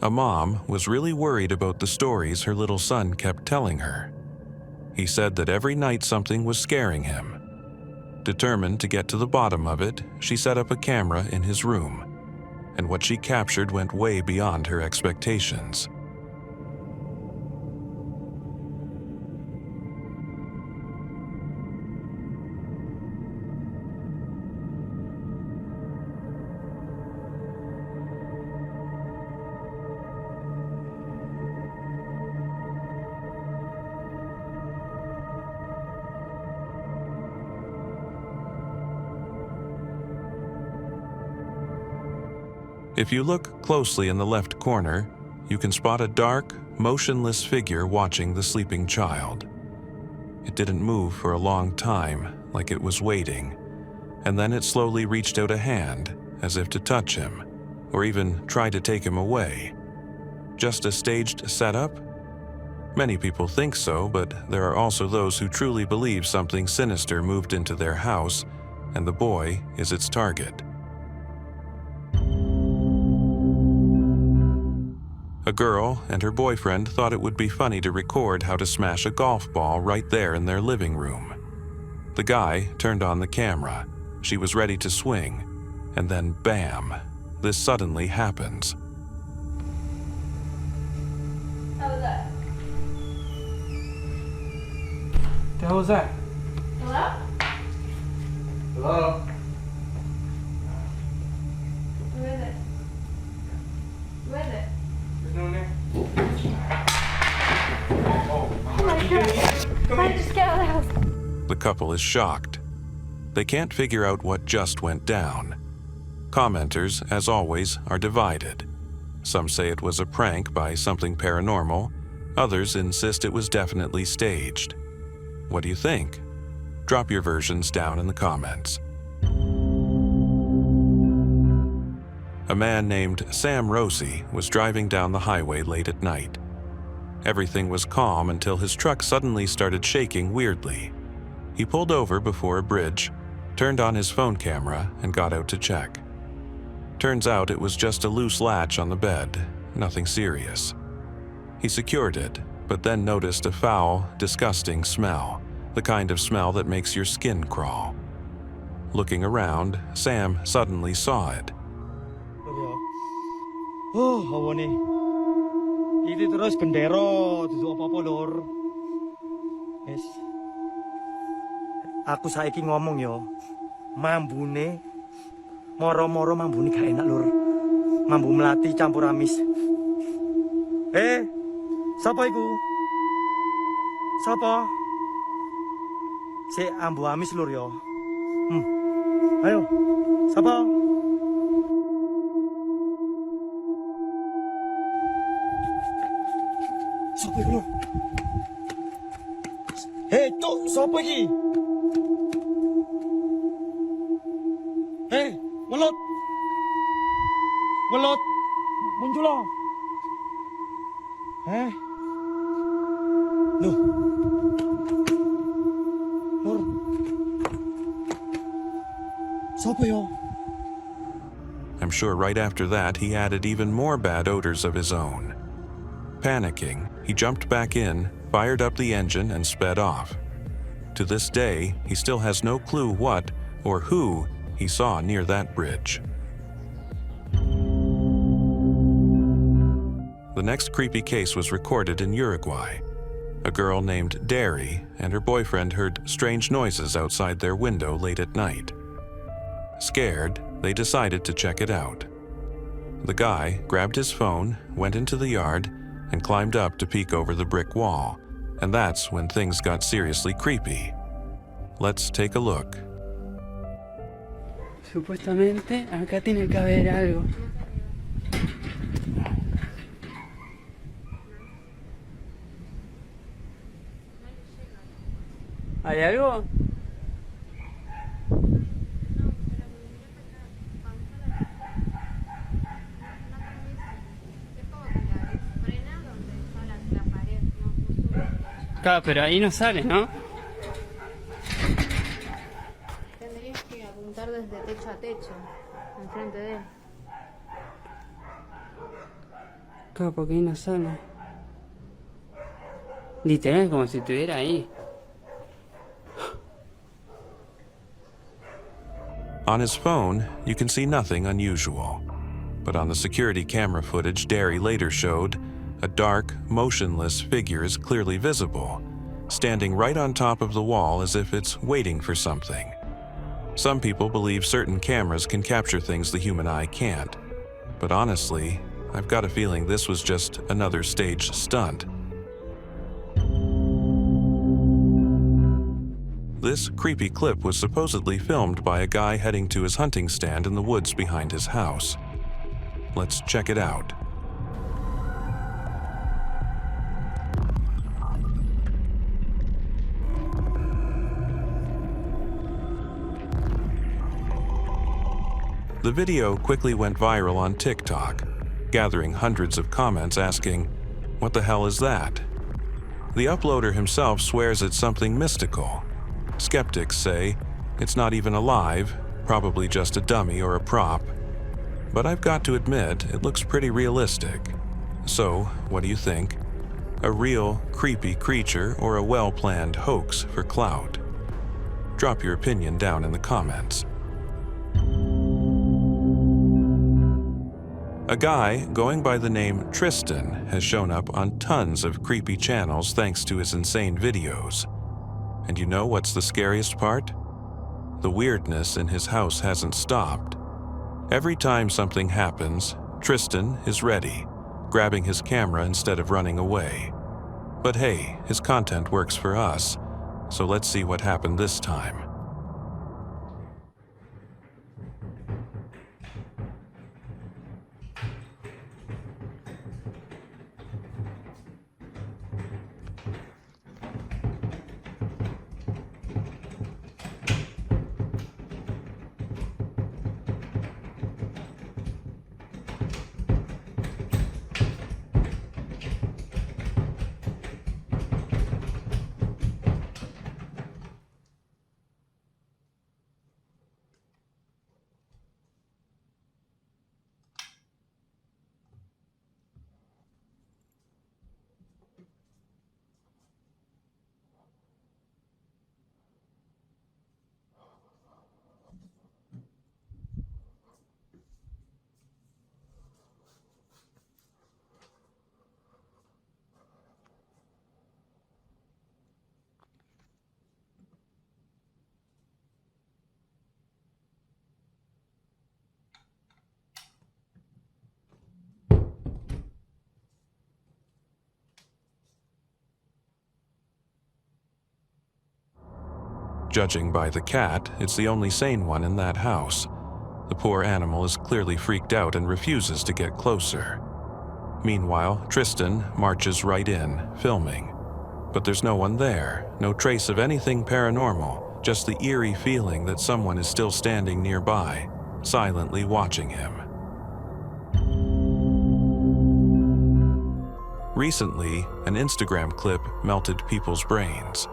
A mom was really worried about the stories her little son kept telling her. He said that every night something was scaring him. Determined to get to the bottom of it, she set up a camera in his room, and what she captured went way beyond her expectations. If you look closely in the left corner, you can spot a dark, motionless figure watching the sleeping child. It didn't move for a long time, like it was waiting, and then it slowly reached out a hand, as if to touch him, or even try to take him away. Just a staged setup? Many people think so, but there are also those who truly believe something sinister moved into their house, and the boy is its target. A girl and her boyfriend thought it would be funny to record how to smash a golf ball right there in their living room. The guy turned on the camera. She was ready to swing, and then bam, this suddenly happens. How was that? The hell was that? Hello? Hello? Who is it? Who is it? There's no one there. Oh my god! I just get out of the house. The couple is shocked. They can't figure out what just went down. Commenters, as always, are divided. Some say it was a prank by something paranormal. Others insist it was definitely staged. What do you think? Drop your versions down in the comments. A man named Sam Rossi was driving down the highway late at night. Everything was calm until his truck suddenly started shaking weirdly. He pulled over before a bridge, turned on his phone camera, and got out to check. Turns out it was just a loose latch on the bed, nothing serious. He secured it, but then noticed a foul, disgusting smell, the kind of smell that makes your skin crawl. Looking around, Sam suddenly saw it. Oh, hawa nih. Itu terus gendero, duduk apa-apa lor. Yes. Aku saiki ngomong yo, mambune, moro-moro mambune gak enak lor. Mambu melati campur amis. Sapa iku? Sapa? Si ambu amis lur yo. Ayo, sapa? Sapa iku lur? Cuk, sapa iki? Welut! Welut! Muncul lo! Loh. Lur. Sapa yo? I'm sure right after that he added even more bad odors of his own. Panicking, he jumped back in, fired up the engine, and sped off. To this day, he still has no clue what or who he saw near that bridge. The next creepy case was recorded in Uruguay. A girl named Derry and her boyfriend heard strange noises outside their window late at night. Scared, they decided to check it out. The guy grabbed his phone, went into the yard, and climbed up to peek over the brick wall, and that's when things got seriously creepy. Let's take a look. Supuestamente acá tiene que haber algo. ¿Hay algo? Claro, pero ahí no sale, ¿no? Tendrías que apuntar desde techo a techo, enfrente de él. Claro, porque ahí no sale. Literal, como si estuviera ahí. On his phone, you can see nothing unusual. But on the security camera footage Derry later showed, a dark, motionless figure is clearly visible, standing right on top of the wall as if it's waiting for something. Some people believe certain cameras can capture things the human eye can't. But honestly, I've got a feeling this was just another staged stunt. This creepy clip was supposedly filmed by a guy heading to his hunting stand in the woods behind his house. Let's check it out. The video quickly went viral on TikTok, gathering hundreds of comments asking, "What the hell is that?" The uploader himself swears it's something mystical. Skeptics say it's not even alive, probably just a dummy or a prop. But I've got to admit, it looks pretty realistic. So, what do you think? A real, creepy creature or a well-planned hoax for clout? Drop your opinion down in the comments. A guy going by the name Tristan has shown up on tons of creepy channels thanks to his insane videos. And you know what's the scariest part? The weirdness in his house hasn't stopped. Every time something happens, Tristan is ready, grabbing his camera instead of running away. But hey, his content works for us, so let's see what happened this time. Judging by the cat, it's the only sane one in that house. The poor animal is clearly freaked out and refuses to get closer. Meanwhile, Tristan marches right in, filming. But there's no one there, no trace of anything paranormal, just the eerie feeling that someone is still standing nearby, silently watching him. Recently, an Instagram clip melted people's brains.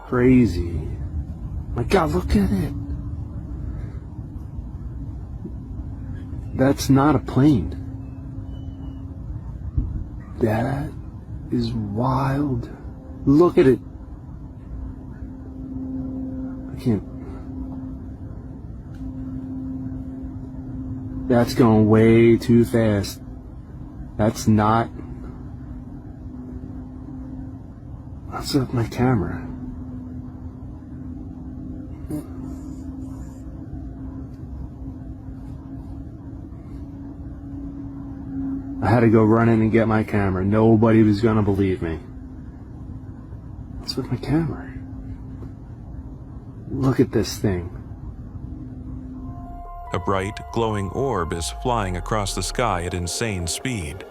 Crazy. My God, look at it. That's not a plane. That is wild. Look at it. I can't. That's going way too fast. That's not. What's up with my camera? I had to go run in and get my camera. Nobody was gonna believe me. What's with my camera? Look at this thing. A bright, glowing orb is flying across the sky at insane speed.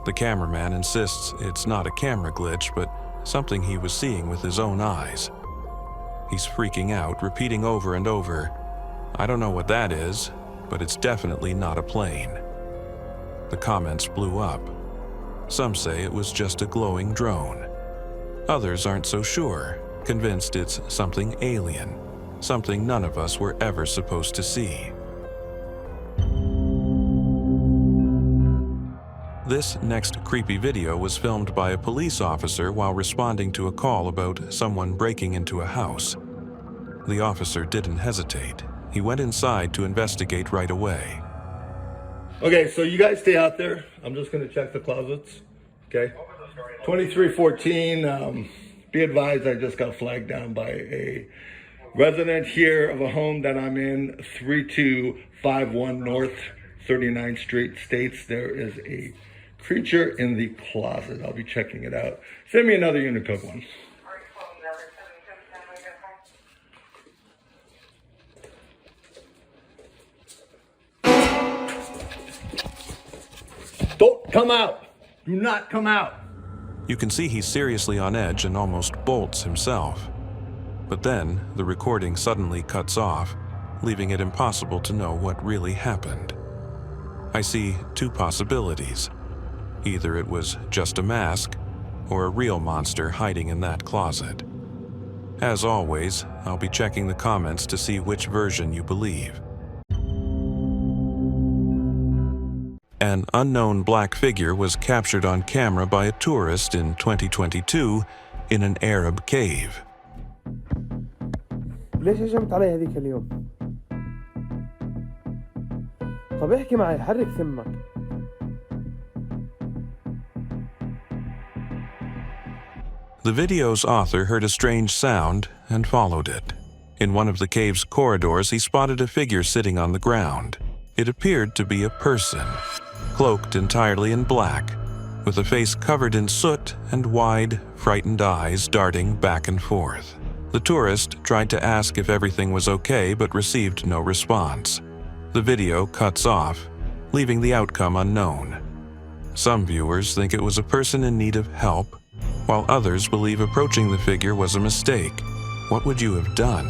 The cameraman insists it's not a camera glitch, but something he was seeing with his own eyes. He's freaking out, repeating over and over, "I don't know what that is, but it's definitely not a plane." The comments blew up. Some say it was just a glowing drone. Others aren't so sure, convinced it's something alien, something none of us were ever supposed to see. This next creepy video was filmed by a police officer while responding to a call about someone breaking into a house. The officer didn't hesitate. He went inside to investigate right away. Okay, so you guys stay out there. I'm just gonna check the closets, okay? 2314, be advised I just got flagged down by a resident here of a home that I'm in, 3251 North 39th Street, states there is a creature in the closet. I'll be checking it out. Send me another Unicode one. Don't come out. Do not come out. You can see he's seriously on edge and almost bolts himself. But then, the recording suddenly cuts off, leaving it impossible to know what really happened. I see two possibilities. Either it was just a mask, or a real monster hiding in that closet. As always, I'll be checking the comments to see which version you believe. An unknown black figure was captured on camera by a tourist in 2022 in an Arab cave. ليش هجمت علي هذيك اليوم؟ طب احكي معي حرك ثمك. The video's author heard a strange sound and followed it. In one of the cave's corridors, he spotted a figure sitting on the ground. It appeared to be a person, cloaked entirely in black, with a face covered in soot and wide, frightened eyes darting back and forth. The tourist tried to ask if everything was okay but received no response. The video cuts off, leaving the outcome unknown. Some viewers think it was a person in need of help, while others believe approaching the figure was a mistake. What would you have done?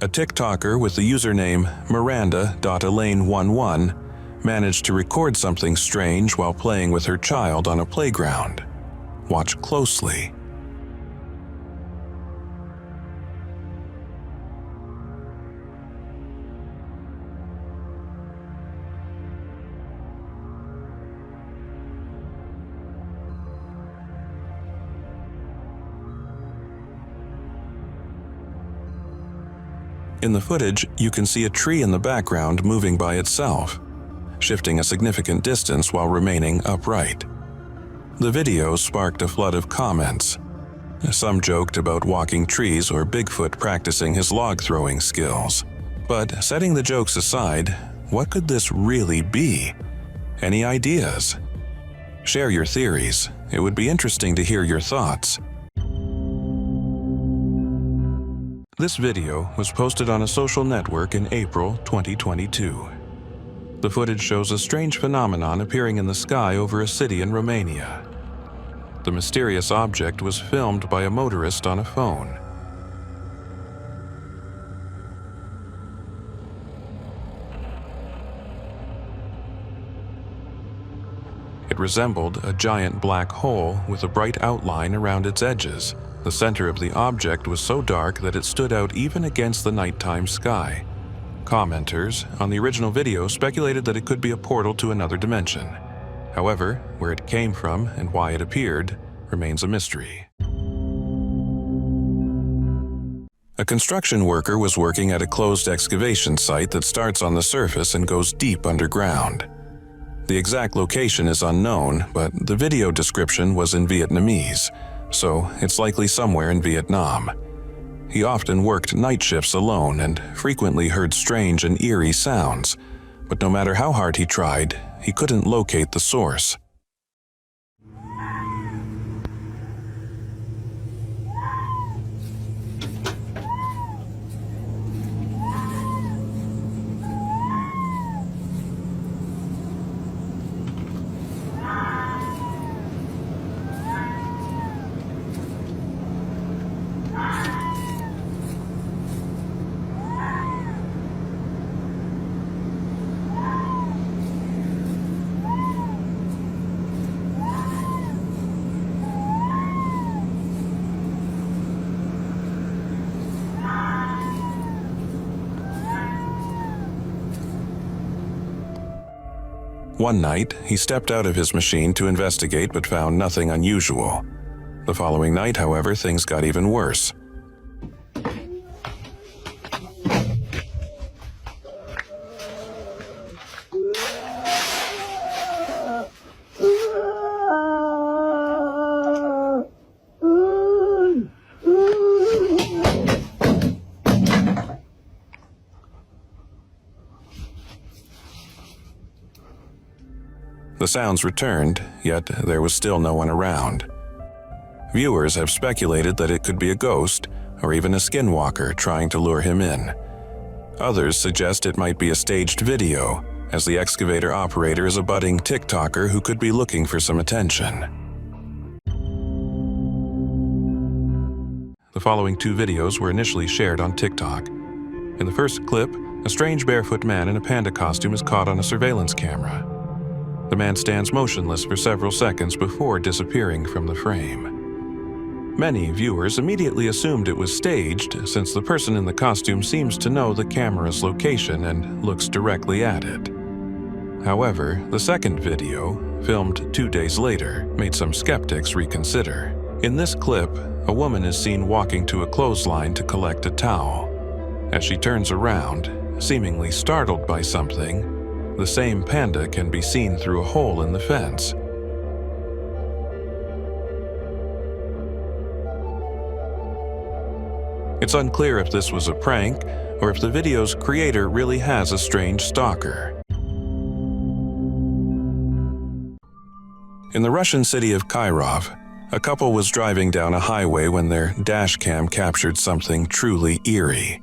A TikToker with the username Miranda.Elaine11 managed to record something strange while playing with her child on a playground. Watch closely. In the footage, you can see a tree in the background moving by itself, shifting a significant distance while remaining upright. The video sparked a flood of comments. Some joked about walking trees or Bigfoot practicing his log-throwing skills. But setting the jokes aside, what could this really be? Any ideas? Share your theories. It would be interesting to hear your thoughts. This video was posted on a social network in April 2022. The footage shows a strange phenomenon appearing in the sky over a city in Romania. The mysterious object was filmed by a motorist on a phone. It resembled a giant black hole with a bright outline around its edges. The center of the object was so dark that it stood out even against the nighttime sky. Commenters on the original video speculated that it could be a portal to another dimension. However, where it came from and why it appeared remains a mystery. A construction worker was working at a closed excavation site that starts on the surface and goes deep underground. The exact location is unknown, but the video description was in Vietnamese, so it's likely somewhere in Vietnam. He often worked night shifts alone and frequently heard strange and eerie sounds, but no matter how hard he tried, he couldn't locate the source. One night, he stepped out of his machine to investigate but found nothing unusual. The following night, however, things got even worse. The sounds returned, yet there was still no one around. Viewers have speculated that it could be a ghost or even a skinwalker trying to lure him in. Others suggest it might be a staged video, as the excavator operator is a budding TikToker who could be looking for some attention. The following 2 videos were initially shared on TikTok. In the first clip, a strange barefoot man in a panda costume is caught on a surveillance camera. The man stands motionless for several seconds before disappearing from the frame. Many viewers immediately assumed it was staged, since the person in the costume seems to know the camera's location and looks directly at it. However, the second video, filmed 2 days later, made some skeptics reconsider. In this clip, a woman is seen walking to a clothesline to collect a towel. As she turns around, seemingly startled by something, the same panda can be seen through a hole in the fence. It's unclear if this was a prank or if the video's creator really has a strange stalker. In the Russian city of Kirov, a couple was driving down a highway when their dash cam captured something truly eerie.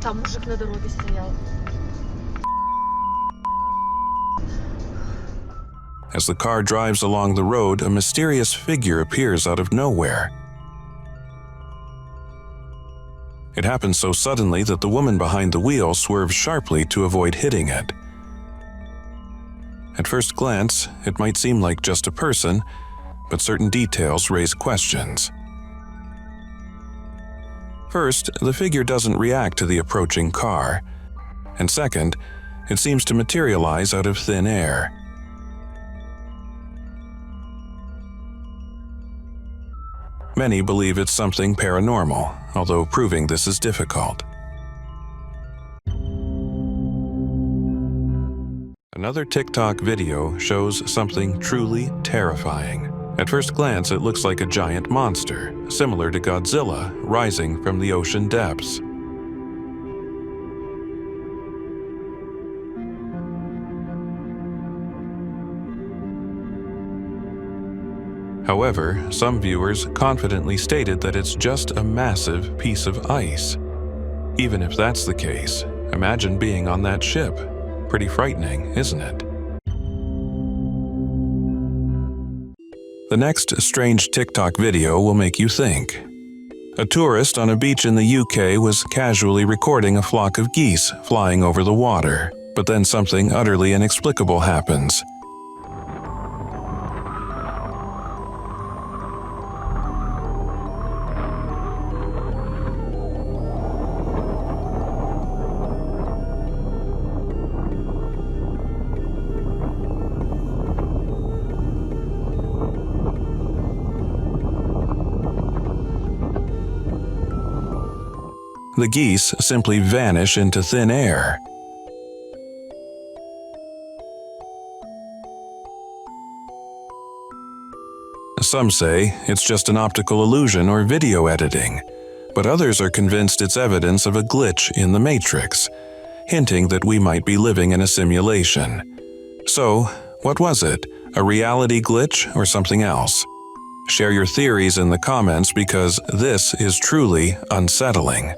Там мужик на дороге стоял. As the car drives along the road, a mysterious figure appears out of nowhere. It happens so suddenly that the woman behind the wheel swerves sharply to avoid hitting it. At first glance, it might seem like just a person, but certain details raise questions. First, the figure doesn't react to the approaching car, and second, it seems to materialize out of thin air. Many believe it's something paranormal, although proving this is difficult. Another TikTok video shows something truly terrifying. At first glance, it looks like a giant monster, similar to Godzilla, rising from the ocean depths. However, some viewers confidently stated that it's just a massive piece of ice. Even if that's the case, imagine being on that ship. Pretty frightening, isn't it? The next strange TikTok video will make you think. A tourist on a beach in the UK was casually recording a flock of geese flying over the water, but then something utterly inexplicable happens. The geese simply vanish into thin air. Some say it's just an optical illusion or video editing, but others are convinced it's evidence of a glitch in the Matrix, hinting that we might be living in a simulation. So, what was it? A reality glitch or something else? Share your theories in the comments because this is truly unsettling.